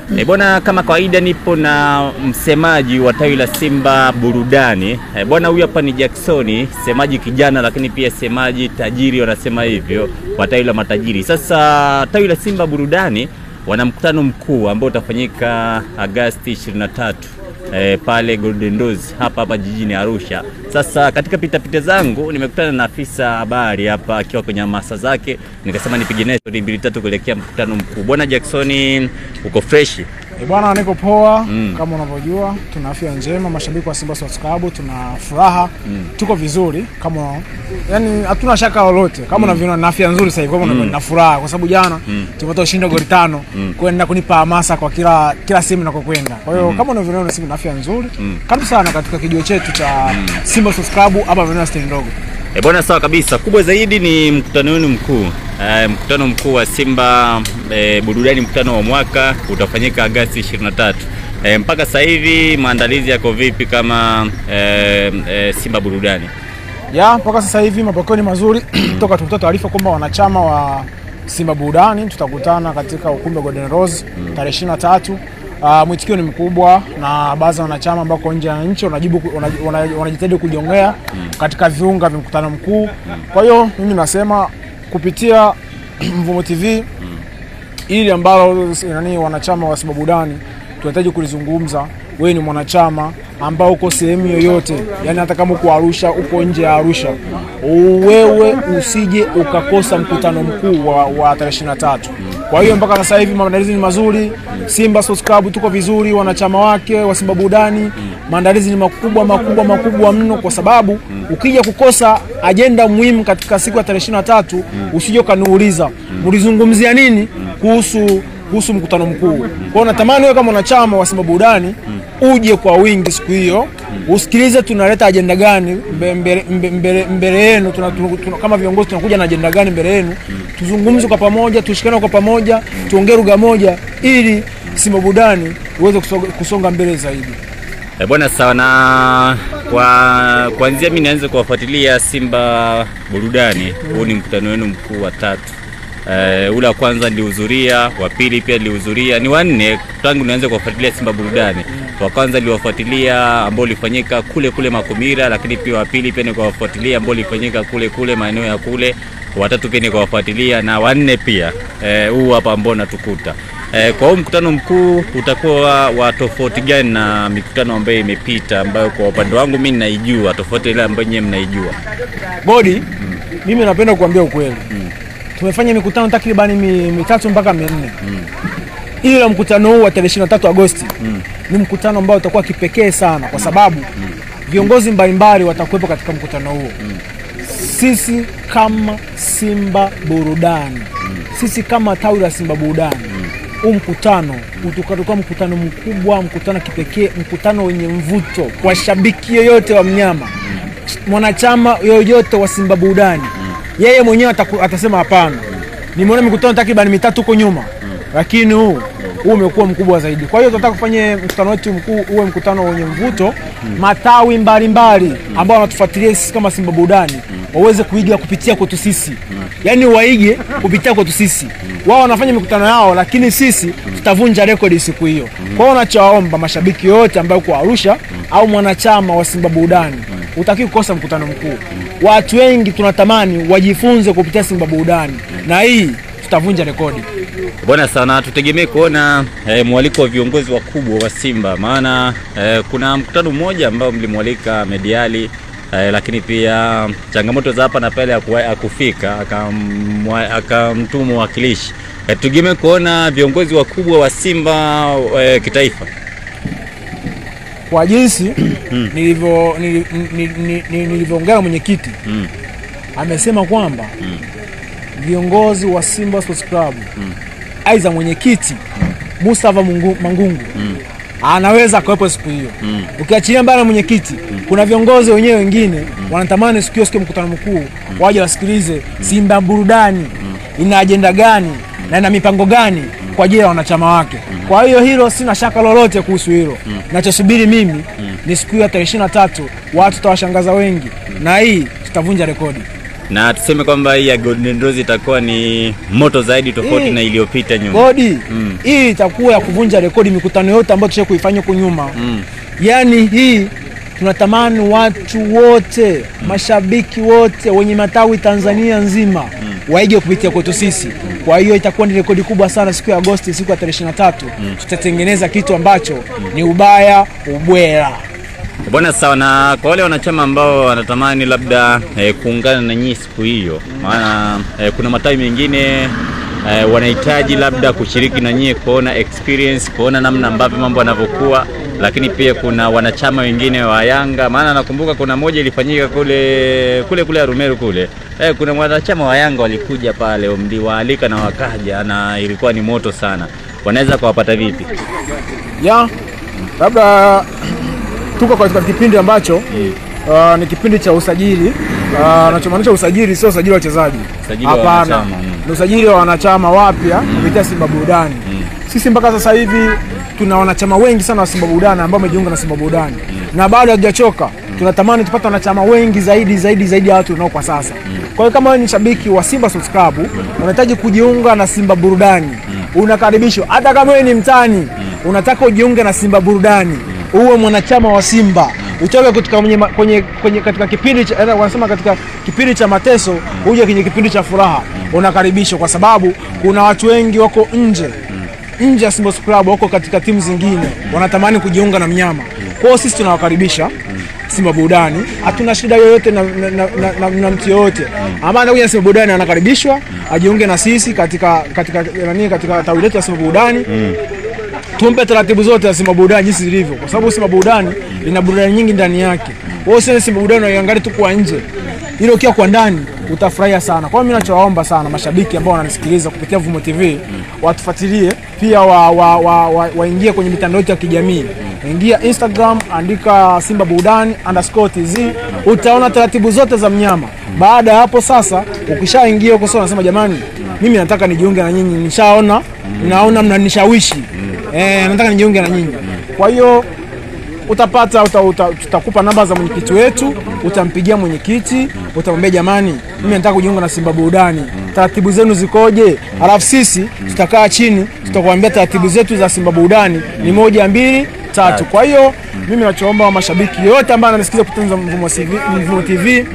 Bwana, kama kawaida nipo na msemaji wa tawi la Simba Burudani. Bwana, huyu hapa ni Jackson, semaji kijana lakini pia semaji tajiri, wanasema hivyo, wa tawi la matajiri. Sasa tawi la Simba Burudani wana mkutano mkuu ambao utafanyika Agosti 23 pale Golden Doors hapa jijini Arusha. Sasa katika pitapita zangu nimekutana na afisa habari hapa akiwa kwenye masa zake, nikasema nipige naye story 2-3 kuelekea mkutano mkuu. Bwana Jackson, uko fresh? Bwana, niko poa. Kama unavyojua tuna afya njema, mashabiki wa Simba Sports Club tuna furaha, tuko vizuri, kama yani hatuna shaka lolote. Kama unavyoona na afya nzuri sasa hivi, kama na furaha kwa sababu jana tumetoa ushindi goli 5 kwenda kunipa hamasa kwa kila sehemu nakokwenda. Kwa hiyo kama unavyoona Simba na afya nzuri. Karibu sana katika kijiwe chetu cha Simba Sports Club hapa Venus State ndogo. Bwana, sawa kabisa. Kubwa zaidi ni mkutano wenu mkuu. Mkutano mkuu wa Simba Burudani, mkutano wa mwaka utafanyika Agosti 23. Mpaka sasa hivi maandalizi yako vipi kama Simba Burudani? Mpaka sasa hivi mapokeo ni mazuri. Toka tulitoa taarifa kwamba wanachama wa Simba Burudani tutakutana katika ukumbi wa Golden Rose tarehe 23. Mwitikio ni mkubwa na baadhi ya wanachama ambao nje ya nchi wanajitahidi kujiongea katika viunga vya mkutano mkuu. Kwa hiyo mimi nasema kupitia Mvumo TV ili ambalo wanachama wa Simba Burudani tunahitaji kulizungumza. Wewe ni mwanachama ambao uko sehemu yoyote, yani hata kama uko Arusha, uko nje ya Arusha, wewe usije ukakosa mkutano mkuu wa tarehe 23. Kwa hiyo mpaka sasa hivi maandalizi ni mazuri. Simba Sports Club tuko vizuri, wanachama wake wa Simba Burudani maandalizi ni makubwa mno, kwa sababu ukija kukosa agenda muhimu katika siku ya tarehe 23 usije kaniuliza mlizungumzia nini kuhusu mkutano mkuu. Kwa hiyo natamani wewe kama mwanachama wa Simba Burudani uje kwa wingi siku hiyo, usikilize tunaleta agenda gani mbele yenu. Kama viongozi tunakuja na agenda gani mbele yenu, tuzungumze kwa pamoja, tushikane kwa pamoja, tuongee lugha moja ili Simba Burudani uweze kusonga mbele zaidi. Bwana, sawa. Na kuanzia mimi nianze kuwafuatilia Simba Burudani, huu ni mkutano wenu mkuu wa 3. Ule wa kwanza nilihudhuria, wa pili pia nilihudhuria, ni wanne tangu nianze kuwafuatilia Simba Burudani. Wa kwanza niliwafuatilia ambao ulifanyika kule Makumira, lakini pia wa pili pia nikawafuatilia ambao ulifanyika kule maeneo ya kule. Wa tatu pia nikawafuatilia, na wanne pia huu hapa ambao natukuta. Kwa huu mkutano mkuu utakuwa wa tofauti gani na mikutano ambayo imepita, ambayo kwa upande wangu mimi naijua tofauti ile ambayo nyinyi mnaijua? Bodi, mimi napenda kuambia ukweli. Tumefanya mikutano takriban 3 mpaka 4. Ila mkutano huu wa tarehe 23 Agosti ni mkutano ambao utakuwa kipekee sana, kwa sababu viongozi mbalimbali watakuwepo katika mkutano huo. Sisi kama Simba Burudani, sisi kama tawi la Simba Burudani, huu mkutano utakuwa mkutano mkubwa, mkutano kipekee, mkutano wenye mvuto kwa shabiki yoyote wa mnyama, mwanachama yoyote wa Simba Burudani. Yeye mwenyewe atasema hapana, nimeona mikutano takriban 3 huko nyuma, lakini huu umekuwa mkubwa zaidi. Kwa hiyo tunataka kufanya mkutano wetu mkuu uwe mkutano wenye mvuto, matawi mbalimbali ambao wanatufuatilia sisi kama Simba Burudani waweze kuiga kupitia kwetu sisi. Yani waige kupitia kwetu sisi. Wao wanafanya mikutano yao, lakini sisi tutavunja rekodi siku hiyo. Kwa hiyo nachowaomba mashabiki wote ambao kwa Arusha au mwanachama wa Simba Burudani, utaki kukosa mkutano mkuu. Watu wengi tunatamani wajifunze kupitia Simba Burudani, na hii tutavunja rekodi. Bwana, sana tutegemee kuona mwaliko wa viongozi wakubwa wa Simba, maana kuna mkutano mmoja ambao mlimwalika Mediali, lakini pia changamoto za hapa na pale akufika akamtuma mwakilishi. Tutegemee kuona viongozi wakubwa wa Simba kitaifa. Kwa jinsi nilivyoongea mwenyekiti amesema kwamba viongozi wa Simba Sports Club aidha mwenyekiti Mustafa Mangungu anaweza kuwepo siku hiyo. Ukiachilia mbali mwenyekiti, kuna viongozi wenyewe wengine wanatamani siku hiyo mkutano mkuu waje wasikilize Simba Burudani ina agenda gani na ina mipango gani kwa ajili ya wanachama wake. Kwa hiyo hilo sina shaka lolote kuhusu hilo. Ninachosubiri mimi ni siku ya tarehe 23, watu tutawashangaza wengi, na hii tutavunja rekodi. Na tuseme kwamba hii ya Golden Rose itakuwa ni moto zaidi tofauti na iliyopita nyuma. Godi, hii itakuwa ya kuvunja rekodi mikutano yote ambayo tushawahi kuifanya huko nyuma. Yaani hii tunatamani watu wote, mashabiki wote wenye matawi Tanzania nzima waige kupitia kwetu sisi. Kwa hiyo itakuwa ni rekodi kubwa sana siku ya Agosti, siku ya 23. Tutatengeneza kitu ambacho ni ubaya ubwela. Bwana sawa, na kwa wale wanachama ambao wanatamani labda kuungana na nyinyi siku hiyo, maana kuna matawi mengine wanahitaji labda kushiriki na nyinyi, kuona experience, kuona namna ambavyo mambo yanavyokuwa, lakini pia kuna wanachama wengine wa Yanga, maana nakumbuka kuna moja ilifanyika kule Arumeru kule. Kuna wanachama wa Yanga walikuja pale, mliwaalika na wakaja, na ilikuwa ni moto sana. Wanaweza kuwapata vipi? Labda tuko katika kipindi ambacho ni kipindi cha usajili. Nachomaanisha usajili sio usajili wa wachezaji. Hapana. Ni usajili wa wanachama wapya kupitia Simba Burudani. Sisi mpaka sasa hivi tuna wanachama wengi sana wa Simba Burudani ambao wamejiunga na Simba Burudani. Na bado hatujachoka. Tunatamani tupate wanachama wengi zaidi ya watu tunao kwa sasa. Kwa hiyo kama wewe ni shabiki wa Simba Sports Club, unahitaji kujiunga na Simba Burudani, unakaribishwa. Hata kama wewe ni mtani, unataka ujiunge na Simba Burudani, uwe mwanachama wa Simba, utoke kutoka katika kipindi cha wanasema katika kipindi cha mateso uje kwenye kipindi cha furaha, unakaribishwa, kwa sababu kuna watu wengi wako nje ya Simba Sports Club, wako katika timu zingine wanatamani kujiunga na mnyama. Kwa hiyo sisi tunawakaribisha Simba Burudani. Hatuna shida yoyote na mtu yoyote ambaye anakuja Simba Burudani, anakaribishwa ajiunge na sisi katika tawi letu la Simba Burudani. Tumpe taratibu zote za Simba Burudani jinsi zilivyo, kwa sababu Simba Burudani ina burudani nyingi ndani yake. Wewe sio Simba Burudani unaangalia tu kwa nje, ile ukiwa kwa ndani utafurahia sana. Kwa hiyo mimi ninachowaomba sana mashabiki ambao wananisikiliza kupitia Vumo TV, watufuatilie pia, waingie kwenye mitandao ya kijamii. Ingia Instagram, andika Simba Burudani _TZ, utaona taratibu zote za mnyama. Baada ya hapo sasa, ukishaingia huko sasa unasema jamani, mimi nataka nijiunge na nyinyi, nishaona naona mnanishawishi, nataka nijiunge na nyinyi. Kwa hiyo tutakupa namba za mwenyekiti wetu, utampigia mwenyekiti, utamwambia jamani, mimi nataka kujiunga na Simba Burudani, taratibu zenu zikoje? Alafu sisi tutakaa chini, tutakwambia taratibu zetu za Simba Burudani ni 1 2 3. Kwa hiyo mimi nachoomba mashabiki yote ambao ananisikiliza kupitia Vumo TV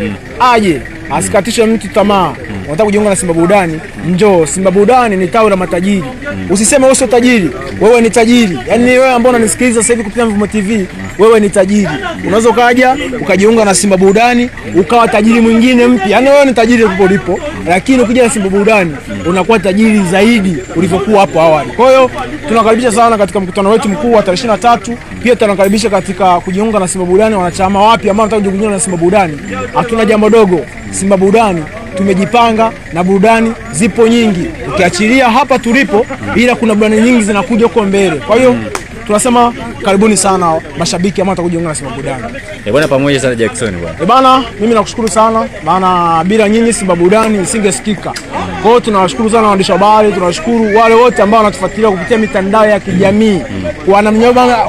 aje, asikatishe mtu tamaa. Unataka kujiunga na Simba Burudani, njoo. Simba Burudani ni tawi la matajiri. Usiseme wewe sio tajiri, wewe ni tajiri. Yaani wewe ambao unanisikiliza sasa hivi kupitia Vumo TV, wewe ni tajiri. Unaweza ukaja ukajiunga na Simba Burudani ukawa tajiri mwingine mpya. Yaani wewe ni tajiri ulipo, lakini ukija na Simba Burudani unakuwa tajiri zaidi ulivyokuwa hapo awali. Kwa hiyo tunakaribisha sana katika mkutano wetu mkuu wa 23. Pia tunakaribisha katika kujiunga na Simba Burudani wanachama wapya ambao wanataka kujiunga na Simba Burudani. Hatuna jambo dogo. Simba Burudani tumejipanga na burudani zipo nyingi. Ukiachilia hapa tulipo, ila kuna burudani nyingi zinakuja huko mbele. Kwa hiyo tunasema karibuni sana mashabiki ambao watakujiunga na Simba Burudani. Bwana, pamoja sana Jackson bwana. Bwana, mimi nakushukuru sana, maana bila nyinyi Simba Burudani isingesikika. Kwa hiyo tunawashukuru sana waandishi wa habari, tunawashukuru wale wote ambao wanatufuatilia kupitia mitandao ya kijamii.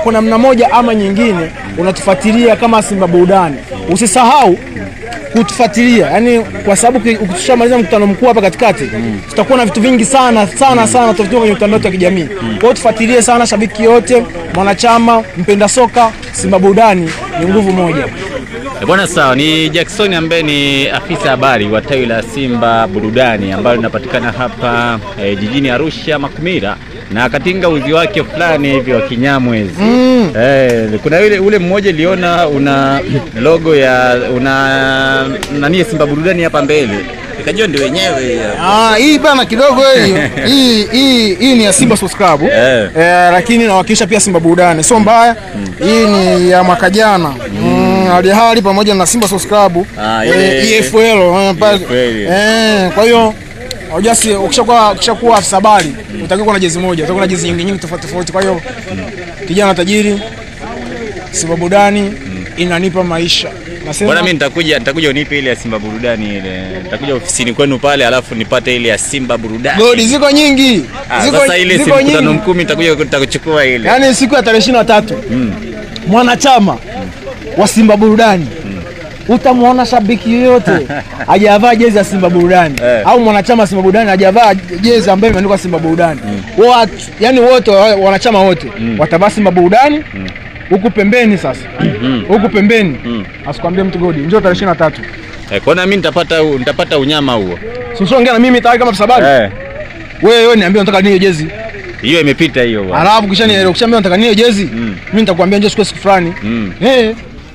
Kwa namna moja ama nyingine unatufuatilia kama Simba Burudani. Usisahau kutufuatilia, yani kwa sababu ukishamaliza mkutano mkuu hapa katikati, tutakuwa na vitu vingi sana tutafutia kwenye mitandao ya kijamii. Kwa hiyo tufuatilie sana, shabiki yote, mwanachama, mpenda soka, Simba Burudani ni nguvu moja. Bwana sawa, ni Jackson ambaye ni afisa habari wa tawi la Simba Burudani ambalo linapatikana hapa jijini Arusha Makumira, na katinga uzi wake fulani hivi wa Kinyamwezi. Kuna ule mmoja liona una logo ya nani Simba Burudani hapa mbele. Nikajua ndio wenyewe. Hii bana kidogo hii ni ya Simba Sports Club. Lakini nawakilisha pia Simba Burudani. Sio mbaya. Hii ni ya mwaka jana. Hali pamoja na Simba Sports Club. EFL pale. Kwa hiyo hujasi ukishakuwa afisa habari, utakuwa na jezi moja, utakuwa na jezi nyingi tofauti. Kwa hiyo kijana tajiri, Simba Burudani inanipa maisha. Nasema bwana, mimi nitakuja unipe ile ya Simba Burudani ile. Nitakuja ofisini kwenu pale, alafu nipate ile ya Simba Burudani. Godi ziko nyingi. Sasa ile siku mkutano mkuu nitakuchukua ile. Yaani siku ya 23. Mwanachama wa Simba Burudani utamuona shabiki yoyote hajavaa jezi ya Simba Burudani au mwanachama Simba Burudani hajavaa jezi ambayo imeandikwa Simba Burudani. Yani wote wanachama wote watavaa Simba Burudani. Huku pembeni sasa. Huku pembeni. Asikwambie mtu Godi, njoo tarehe 23. Kwa nini mimi nitapata unyama huo? Sio ongea na mimi tayari kama tusabari. Wewe niambie unataka nini jezi? Hiyo imepita hiyo bwana. Alafu ukishaniambia unataka nini jezi? Mimi nitakwambia njoo siku fulani.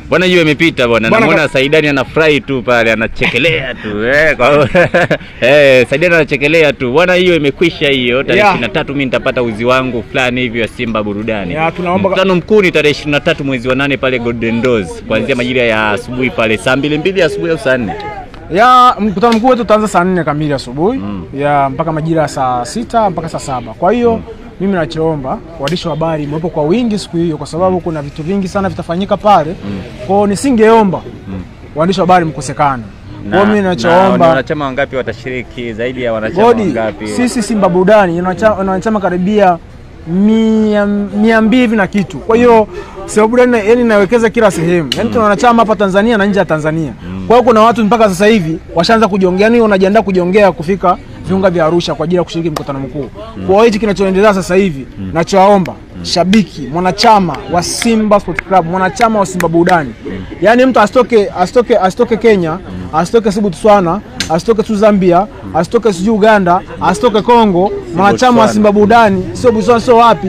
Bwana hiyo imepita bwana. Namuona Saidani anafurahi tu pale, anachekelea tu. Saidani anachekelea tu. Bwana hiyo imekwisha hiyo. Tarehe 23 mimi nitapata uzi wangu fulani hivi ya Simba Burudani. Mkutano mkuu ni tarehe 23 mwezi wa 8 pale Golden Rose. Kuanzia majira ya asubuhi pale saa 2 asubuhi au saa 4. Mkutano mkuu wetu utaanza saa 4 kamili asubuhi. Mpaka majira ya saa 6 mpaka saa 7. Kwa hiyo mimi nachoomba waandishi wa habari mwepo kwa wingi siku hiyo, kwa sababu kuna vitu vingi sana vitafanyika pale. Kwa hiyo nisingeomba waandishi wa habari mkosekane. Kwa mimi nachoomba, wanachama wangapi watashiriki? Zaidi ya wanachama wangapi? Sisi Simba Burudani wanachama karibia 200 na kitu. Kwa hiyo Simba Burudani yani nawekeza kila sehemu. Yani tuna wanachama hapa Tanzania na nje ya Tanzania. Kwa hiyo kuna watu mpaka sasa hivi washaanza kujiongea, yani wanajiandaa kujiongea kufika viunga vya Arusha kwa ajili ya kushiriki mkutano mkuu. Kwa hiyo hichi kinachoendelea sasa hivi, nachoomba shabiki, mwanachama wa Simba Sport Club, mwanachama wa Simba Burudani. Yani mtu asitoke Kenya, asitoke Botswana, asitoke Zambia, asitoke Uganda, asitoke Kongo, mwanachama wa Simba Burudani, sio Botswana sio wapi,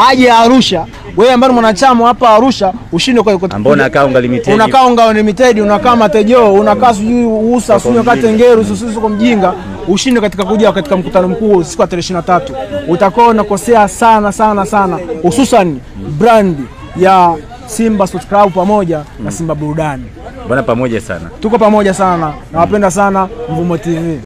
aje Arusha. Wewe ambaye mwanachama hapa Arusha ushinde kwa ambao unakaa Unga Limited. Unakaa Unga Limited, unakaa Matejo, unakaa sijui Usa, sio Katengeru, sio kwa Mjinga, ushinde katika kuja katika mkutano mkuu siku ya tarehe 23. Utakuwa unakosea sana, hususan brand ya Simba Sport Club pamoja na Simba Burudani. Bwana pamoja sana. Tuko pamoja sana. Nawapenda sana Mvumo TV.